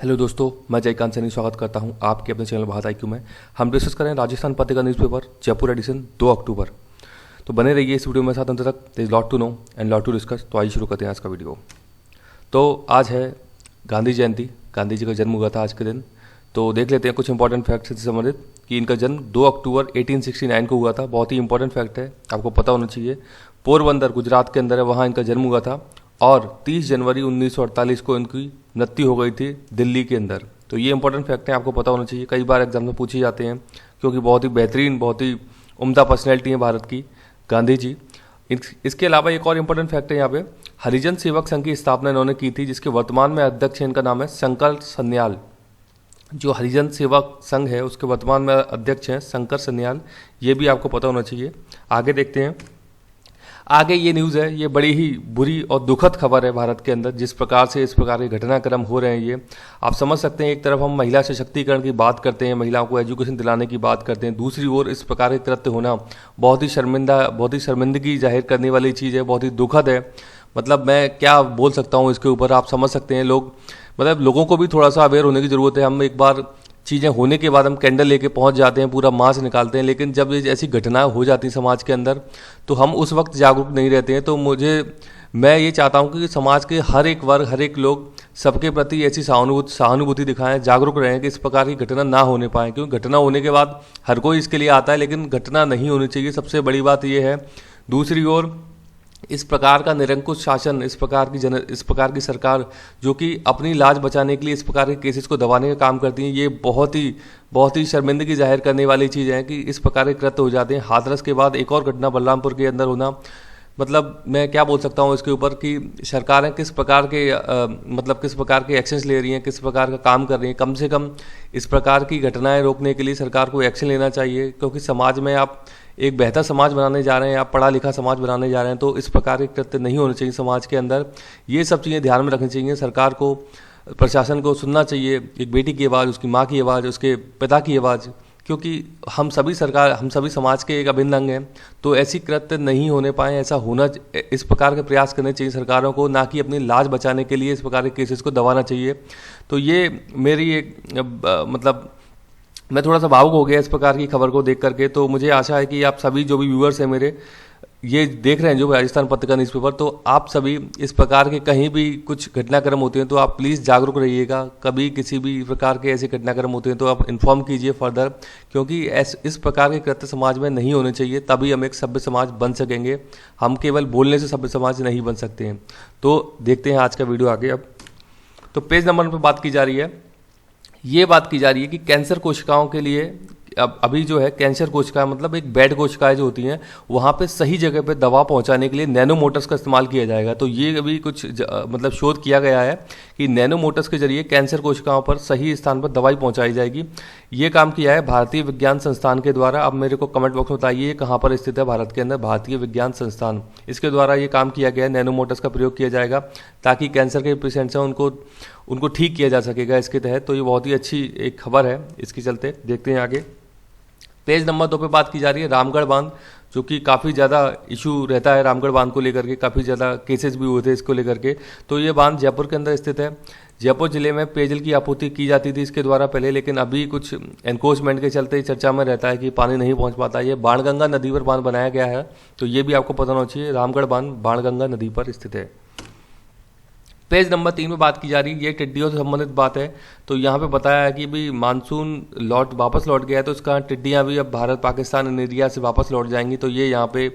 Hello दोस्तों, मैं जयकांत सैनी स्वागत करता हूं आपके अपने चैनल भारत आईक्यू में। हम डिस्कस करें राजस्थान पत्रिका न्यूज़पेपर जयपुर एडिशन 2 अक्टूबर। तो बने रहिए इस वीडियो में साथ अंत तक। There is lot to know and lot to discuss. तो आइए शुरू करते हैं आज का वीडियो। तो आज है गांधी जयंती, गांधी जी का जन्म हुआ था आज के दिन। तो देख लेते हैं कुछ इंपॉर्टेंट फैक्ट्स से संबंधित कि इनका जन्म 2 अक्टूबर 1869 को हुआ था। बहुत ही इंपॉर्टेंट फैक्ट है, आपको पता होना चाहिए। पोरबंदर गुजरात के अंदर है, वहाँ इनका जन्म हुआ था। और 30 जनवरी 1948 को इनकी मृत्यु हो गई थी दिल्ली के अंदर। तो ये इंपॉर्टेंट फैक्ट है, आपको पता होना चाहिए। कई बार एग्जाम में पूछे जाते हैं क्योंकि बहुत ही बेहतरीन, बहुत ही उम्दा पर्सनैलिटी है भारत की गांधी जी। इसके अलावा एक और इम्पोर्टेंट फैक्ट है यहाँ पे, हरिजन सेवक संघ की स्थापना इन्होंने की थी, जिसके वर्तमान में अध्यक्ष है, इनका नाम है शंकर सन्याल। जो हरिजन सेवक संघ है उसके वर्तमान में अध्यक्ष हैं शंकर सन्याल। ये भी आपको पता होना चाहिए। आगे देखते हैं। आगे ये न्यूज़ है, ये बड़ी ही बुरी और दुखद खबर है भारत के अंदर। जिस प्रकार से इस प्रकार के घटनाक्रम हो रहे हैं, ये आप समझ सकते हैं। एक तरफ हम महिला सशक्तिकरण की बात करते हैं, महिलाओं को एजुकेशन दिलाने की बात करते हैं, दूसरी ओर इस प्रकार के कृत्य होना बहुत ही शर्मिंदगी जाहिर करने वाली चीज़ है, बहुत ही दुखद है। मतलब मैं क्या बोल सकता हूँ इसके ऊपर, आप समझ सकते हैं। लोगों को भी थोड़ा सा अवेयर होने की ज़रूरत है। हम एक बार चीज़ें होने के बाद हम कैंडल लेके पहुंच जाते हैं, पूरा मास निकालते हैं, लेकिन जब ये ऐसी घटनाएं हो जाती हैं समाज के अंदर तो हम उस वक्त जागरूक नहीं रहते हैं। तो मैं ये चाहता हूं कि समाज के हर एक वर्ग, हर एक लोग सबके प्रति ऐसी सहानुभूति दिखाएं, जागरूक रहें कि इस प्रकार की घटना ना होने पाए। क्योंकि घटना होने के बाद हर कोई इसके लिए आता है, लेकिन घटना नहीं होनी चाहिए, सबसे बड़ी बात यह है। दूसरी ओर इस प्रकार का निरंकुश शासन, इस प्रकार की सरकार जो कि अपनी लाज बचाने के लिए इस प्रकार के केसेस को दबाने का काम करती है, ये बहुत ही शर्मिंदगी जाहिर करने वाली चीज़ है कि इस प्रकार के कृत्य हो जाते हैं। हाथरस के बाद एक और घटना बलरामपुर के अंदर होना, मतलब मैं क्या बोल सकता हूँ इसके ऊपर कि सरकारें किस प्रकार के एक्शंस ले रही हैं, किस प्रकार का काम कर रही हैं। कम से कम इस प्रकार की घटनाएं रोकने के लिए सरकार को एक्शन लेना चाहिए। क्योंकि समाज में आप एक बेहतर समाज बनाने जा रहे हैं, आप पढ़ा लिखा समाज बनाने जा रहे हैं, तो इस प्रकार के कृत्य नहीं होने चाहिए समाज के अंदर। ये सब चीज़ें ध्यान में रखनी चाहिए। सरकार को, प्रशासन को सुनना चाहिए एक बेटी की आवाज़, उसकी माँ की आवाज़, उसके पिता की आवाज़। क्योंकि हम सभी समाज के एक अभिन्न अंग हैं। तो ऐसी कृत्य नहीं होने पाए, इस प्रकार के प्रयास करने चाहिए सरकारों को, ना कि अपनी लाज बचाने के लिए इस प्रकार के केसेस को दबाना चाहिए। तो ये मेरी मैं थोड़ा सा भावुक हो गया इस प्रकार की खबर को देख करके। तो मुझे आशा है कि आप सभी जो भी व्यूअर्स हैं मेरे, ये देख रहे हैं जो राजस्थान पत्रिका न्यूज़पेपर, तो आप सभी इस प्रकार के कहीं भी कुछ घटनाक्रम होते हैं तो आप प्लीज़ जागरूक रहिएगा। कभी किसी भी प्रकार के ऐसे घटनाक्रम होते हैं तो आप इन्फॉर्म कीजिए फर्दर, क्योंकि इस प्रकार के कृत्य समाज में नहीं होने चाहिए। तभी हम एक सभ्य समाज बन सकेंगे। हम केवल बोलने से सभ्य समाज नहीं बन सकते हैं। तो देखते हैं आज का वीडियो आगे। अब तो पेज नंबर पर बात की जा रही है, ये बात की जा रही है कि कैंसर कोशिकाओं के लिए अभी जो है कैंसर कोशिकाएं, मतलब एक बेड कोशिकाएं जो होती हैं, वहाँ पे सही जगह पे दवा पहुँचाने के लिए नैनो मोटर्स का इस्तेमाल किया जाएगा। तो ये अभी कुछ शोध किया गया है कि नैनो मोटर्स के जरिए कैंसर कोशिकाओं पर सही स्थान पर दवाई पहुँचाई जाएगी। ये काम किया है भारतीय विज्ञान संस्थान के द्वारा। अब मेरे को कमेंट बॉक्स में बताइए कहाँ पर स्थित है भारत के अंदर भारतीय विज्ञान संस्थान, इसके द्वारा ये काम किया गया है। नैनो मोटर्स का प्रयोग किया जाएगा ताकि कैंसर के पेशेंट्स हैं उनको ठीक किया जा सकेगा इसके तहत। तो ये बहुत ही अच्छी एक खबर है। इसके चलते देखते हैं आगे। पेज नंबर 2 पे बात की जा रही है रामगढ़ बांध, जो कि काफ़ी ज़्यादा इशू रहता है रामगढ़ बांध को लेकर के, काफ़ी ज़्यादा केसेस भी हुए थे इसको लेकर के। तो ये बांध जयपुर के अंदर स्थित है। जयपुर जिले में पेयजल की आपूर्ति की जाती थी इसके द्वारा पहले, लेकिन अभी कुछ एनक्रोचमेंट के चलते चर्चा में रहता है कि पानी नहीं पहुंच पाता। ये बाणगंगा नदी पर बांध बनाया गया है, तो ये भी आपको पता होना चाहिए। रामगढ़ बांध बाणगंगा नदी पर स्थित है। पेज नंबर 3 में बात की जा रही है, ये टिड्डियों से संबंधित बात है। तो यहाँ पे बताया है कि भी मानसून वापस लौट गया है, तो इसका टिड्डियाँ भी अब भारत पाकिस्तान एरिया से वापस लौट जाएंगी। तो ये यहाँ पे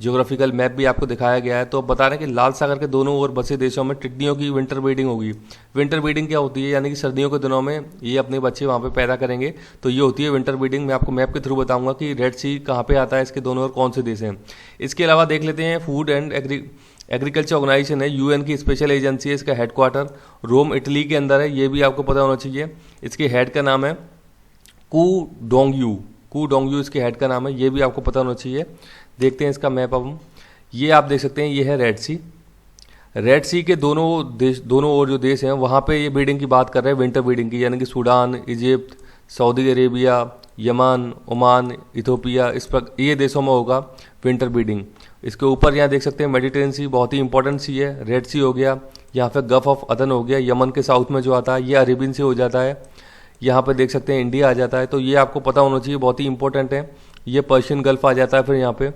ज्योग्राफिकल मैप भी आपको दिखाया गया है। तो बता रहे हैं कि लाल सागर के दोनों ओर बसे देशों में टिड्डियों की विंटर ब्रीडिंग होगी। विंटर ब्रीडिंग क्या होती है, यानी कि सर्दियों के दिनों में ये अपने बच्चे वहाँ पे पैदा करेंगे। तो ये होती है विंटर ब्रीडिंग। मैं आपको मैप के थ्रू बताऊंगा कि रेड सी कहाँ पे आता है, इसके दोनों ओर कौन से देश हैं। इसके अलावा देख लेते हैं फूड एंड एग्रीकल्चर ऑर्गेनाइजेशन है, यूएन की स्पेशल एजेंसी है। इसका हेडक्वार्टर रोम इटली के अंदर है, ये भी आपको पता होना चाहिए। इसके हेड का नाम है कू डोंगयू इसके हेड का नाम है, ये भी आपको पता होना चाहिए। देखते हैं इसका मैप। अब ये आप देख सकते हैं, ये है रेड सी के दोनों ओर जो देश हैं वहाँ पे ये ब्रीडिंग की बात कर रहे हैं, विंटर ब्रीडिंग की, यानी कि Sudan, Egypt, Saudi Arabia, Yemen, Oman, Ethiopia, ये देशों में होगा विंटर ब्रीडिंग। इसके ऊपर यहाँ देख सकते हैं मेडिटेरेनियन सी, बहुत ही इंपॉर्टेंट सी है। रेड सी हो गया, यहाँ पे गल्फ ऑफ अदन हो गया, यमन के साउथ में जो आता है ये अरेबियन सी हो जाता है। यहाँ पे देख सकते हैं इंडिया आ जाता है, तो ये आपको पता होना चाहिए, बहुत ही इंपॉर्टेंट है। ये पर्शियन गल्फ आ जाता है। फिर यहाँ पे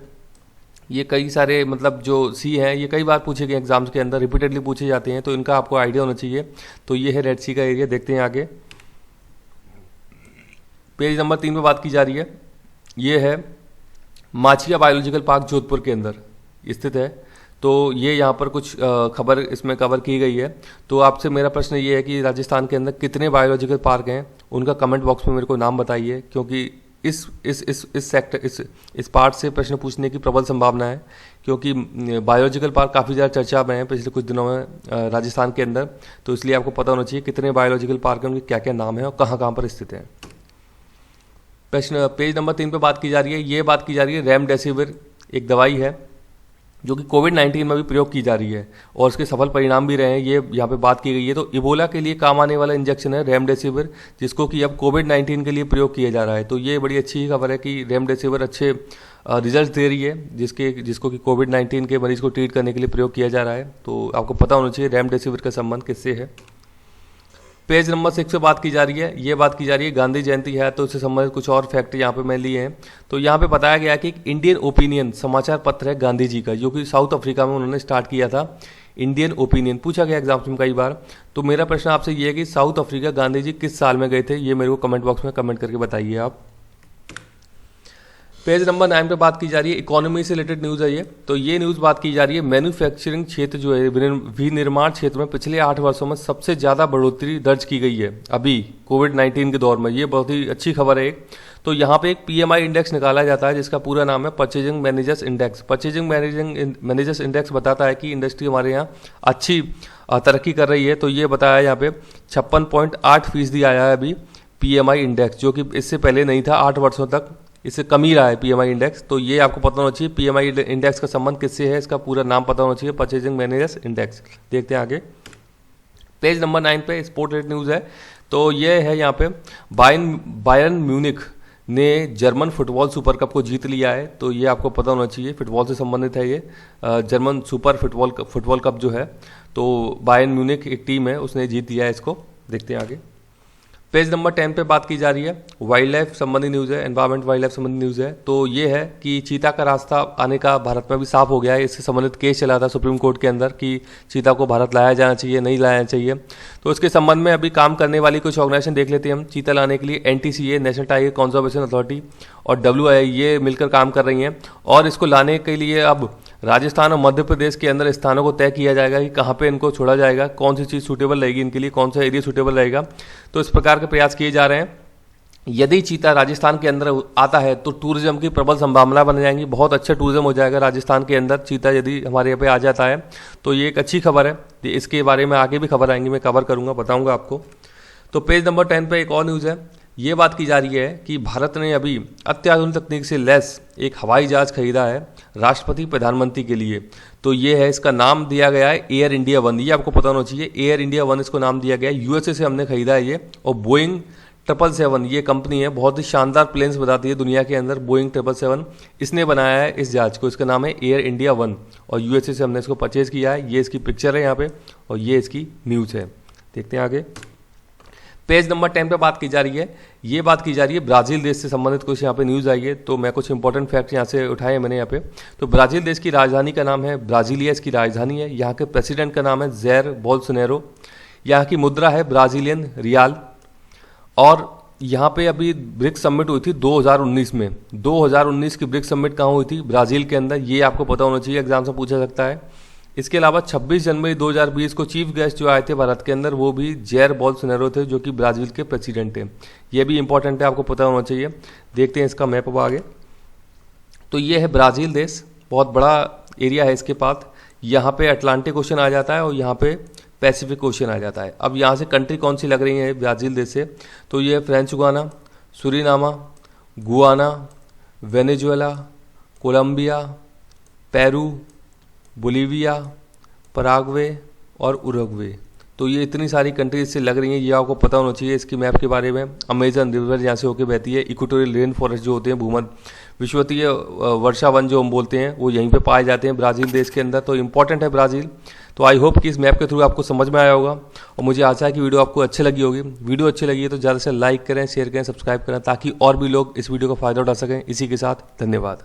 ये कई सारे मतलब जो सी हैं ये कई बार पूछे गए एग्जाम्स के अंदर, रिपीटेडली पूछे जाते हैं, तो इनका आपको आइडिया होना चाहिए। तो ये है रेड सी का एरिया। देखते हैं आगे पेज नंबर 3 पे बात की जा रही है। ये है माचिया बायोलॉजिकल पार्क जोधपुर के अंदर स्थित है। तो ये यहाँ पर कुछ खबर इसमें कवर की गई है। तो आपसे मेरा प्रश्न ये है कि राजस्थान के अंदर कितने बायोलॉजिकल पार्क हैं, उनका कमेंट बॉक्स में मेरे को नाम बताइए, क्योंकि इस सेक्टर इस पार्ट से प्रश्न पूछने की प्रबल संभावना है, क्योंकि बायोलॉजिकल पार्क काफ़ी ज़्यादा चर्चा में है पिछले कुछ दिनों में राजस्थान के अंदर। तो इसलिए आपको पता होना चाहिए कितने बायोलॉजिकल पार्क हैं, उनके क्या क्या नाम है और कहाँ कहाँ पर स्थित हैं। प्रश्न पेज नंबर 3 पे बात की जा रही है। ये बात की जा रही है रेमडेसिविर एक दवाई है जो कि कोविड-19 में भी प्रयोग की जा रही है और उसके सफल परिणाम भी रहे हैं, ये यहाँ पे बात की गई है। तो इबोला के लिए काम आने वाला इंजेक्शन है रेमडेसिविर, जिसको कि अब कोविड-19 के लिए प्रयोग किया जा रहा है। तो ये बड़ी अच्छी खबर है कि रेमडेसिविर अच्छे रिजल्ट दे रही है, जिसको कि कोविड-19 के मरीज को ट्रीट करने के लिए प्रयोग किया जा रहा है। तो आपको पता होना चाहिए रेमडेसिविर का संबंध किससे है। पेज नंबर 6 पे बात की जा रही है। ये बात की जा रही है गांधी जयंती है, तो उससे संबंधित कुछ और फैक्ट यहाँ पे मैं लिए हैं। तो यहाँ पे बताया गया कि एक इंडियन ओपिनियन समाचार पत्र है गांधी जी का, जो कि साउथ अफ्रीका में उन्होंने स्टार्ट किया था। इंडियन ओपिनियन पूछा गया एग्जाम्स में कई बार। तो मेरा प्रश्न आपसे ये है कि साउथ अफ्रीका गांधी जी किस साल में गए थे, ये मेरे को कमेंट बॉक्स में कमेंट करके बताइए आप। पेज नंबर 9 पे बात की जा रही है, इकोनॉमी से रिलेटेड न्यूज़ है ये। तो ये न्यूज़ बात की जा रही है मैन्युफैक्चरिंग क्षेत्र जो है, विनिर्माण क्षेत्र में पिछले 8 वर्षों में सबसे ज़्यादा बढ़ोतरी दर्ज की गई है अभी कोविड-19 के दौर में। ये बहुत ही अच्छी खबर है। तो यहाँ पे एक PMI इंडेक्स निकाला जाता है जिसका पूरा नाम है purchasing managers index. Purchasing managers index बताता है कि इंडस्ट्री हमारे यहाँ अच्छी तरक्की कर रही है। तो ये बताया यहाँ पे 56.8% आया है अभी PMI इंडेक्स, जो कि इससे पहले नहीं था 8 वर्षों तक, इससे कम ही रहा है PMI इंडेक्स। तो ये आपको पता होना चाहिए PMI इंडेक्स का संबंध किससे है, इसका पूरा नाम पता होना चाहिए, परचेजिंग मैनेजर्स इंडेक्स। देखते हैं आगे पेज नंबर 9 पे स्पोर्ट रेट न्यूज़ है। तो ये है यहाँ पे बायर्न म्यूनिख ने जर्मन फुटबॉल सुपर कप को जीत लिया है। तो ये आपको पता होना चाहिए, फुटबॉल से संबंधित है ये जर्मन सुपर फुटबॉल कप जो है। तो बायर्न म्यूनिख एक टीम है, उसने जीत लिया है इसको। देखते हैं आगे पेज नंबर 10 पे बात की जा रही है वाइल्ड लाइफ संबंधी न्यूज़ है, एनवायरमेंट वाइल्ड लाइफ संबंधी न्यूज़ है। तो ये है कि चीता का रास्ता आने का भारत में भी साफ हो गया है। इससे संबंधित केस चला था सुप्रीम कोर्ट के अंदर कि चीता को भारत लाया जाना चाहिए, नहीं लाया चाहिए। तो इसके संबंध में अभी काम करने वाली कुछ ऑर्गेनाइजेशन देख लेते हैं हम। चीता लाने के लिए NTCA national tiger conservation authority और WIA ये मिलकर काम कर रही हैं, और इसको लाने के लिए अब राजस्थान और मध्य प्रदेश के अंदर स्थानों को तय किया जाएगा कि कहाँ पे इनको छोड़ा जाएगा, कौन सी चीज़ सूटेबल रहेगी इनके लिए, कौन सा एरिया सूटेबल रहेगा। तो इस प्रकार के प्रयास किए जा रहे हैं। यदि चीता राजस्थान के अंदर आता है तो टूरिज्म की प्रबल संभावना बन जाएंगी, बहुत अच्छा टूरिज्म हो जाएगा राजस्थान के अंदर। चीता यदि हमारे यहाँ पे आ जाता है तो ये एक अच्छी खबर है। इसके बारे में आगे भी खबर आएंगी, मैं कवर करूँगा, बताऊँगा आपको। तो पेज नंबर 10 पे एक और न्यूज़ है। ये बात की जा रही है कि भारत ने अभी अत्याधुनिक तकनीक से लैस एक हवाई जहाज खरीदा है राष्ट्रपति प्रधानमंत्री के लिए। तो ये है, इसका नाम दिया गया है एयर इंडिया 1। ये आपको पता होना चाहिए, एयर इंडिया 1 इसको नाम दिया गया है। USA से हमने खरीदा है ये। और बोइंग 777 ये कंपनी है, बहुत ही शानदार प्लेन्स बताती है दुनिया के अंदर। बोइंग 777 इसने बनाया है इस जहाज को, इसका नाम है एयर इंडिया 1 और USA से हमने इसको परचेज किया है। ये इसकी पिक्चर है यहाँ पे और ये इसकी न्यूज़ है। देखते हैं आगे पेज नंबर 10 पे बात की जा रही है। ये बात की जा रही है ब्राज़ील देश से संबंधित कुछ यहाँ पे न्यूज़ आई है। तो मैं कुछ इंपॉर्टेंट फैक्ट यहाँ से उठाए हैं मैंने यहाँ पे। तो ब्राज़ील देश की राजधानी का नाम है ब्राज़ीलिया, इसकी राजधानी है। यहाँ के प्रेसिडेंट का नाम है जैर बोल्सोनारो। यहाँ की मुद्रा है ब्राज़ीलियन रियाल। और यहाँ पे अभी ब्रिक्स समिट हुई थी 2019 में। 2019 की ब्रिक्स समिट कहाँ हुई थी? ब्राज़ील के अंदर। ये आपको पता होना चाहिए, एग्जाम से पूछा सकता है। इसके अलावा 26 जनवरी 2020 को चीफ गेस्ट जो आए थे भारत के अंदर, वो भी जैर बोल्सोनारो थे, जो कि ब्राज़ील के प्रेसिडेंट हैं। ये भी इंपॉर्टेंट है, आपको पता होना चाहिए। देखते हैं इसका मैप अब आगे। तो ये है ब्राज़ील देश, बहुत बड़ा एरिया है इसके पास। यहाँ पे अटलांटिक ओशन आ जाता है और यहाँ पे पैसिफिक ओशन आ जाता है। अब यहाँ से कंट्री कौन सी लग रही है ब्राज़ील देश से? तो ये French Guiana, Suriname, Guyana, Venezuela, Colombia, Peru, Bolivia, Paraguay और उरुग्वे। तो ये इतनी सारी कंट्रीज से लग रही हैं, ये आपको पता होना चाहिए इसकी मैप के बारे में। अमेजन रिवर यहाँ से होकर बहती है। इक्वेटोरियल रेन फॉरेस्ट जो होते हैं, विश्ववतीय वर्षा वन जो हम बोलते हैं वो यहीं पे पाए जाते हैं ब्राज़ील देश के अंदर, तो इम्पॉर्टेंट है ब्राज़ील। तो आई होप कि इस मैप के थ्रू आपको समझ में आया होगा और मुझे आशा है कि वीडियो आपको अच्छी लगी होगी। वीडियो अच्छी लगी है तो ज़्यादा से लाइक करें, शेयर करें, सब्सक्राइब करें ताकि और भी लोग इस वीडियो का फ़ायदा उठा सकें। इसी के साथ धन्यवाद।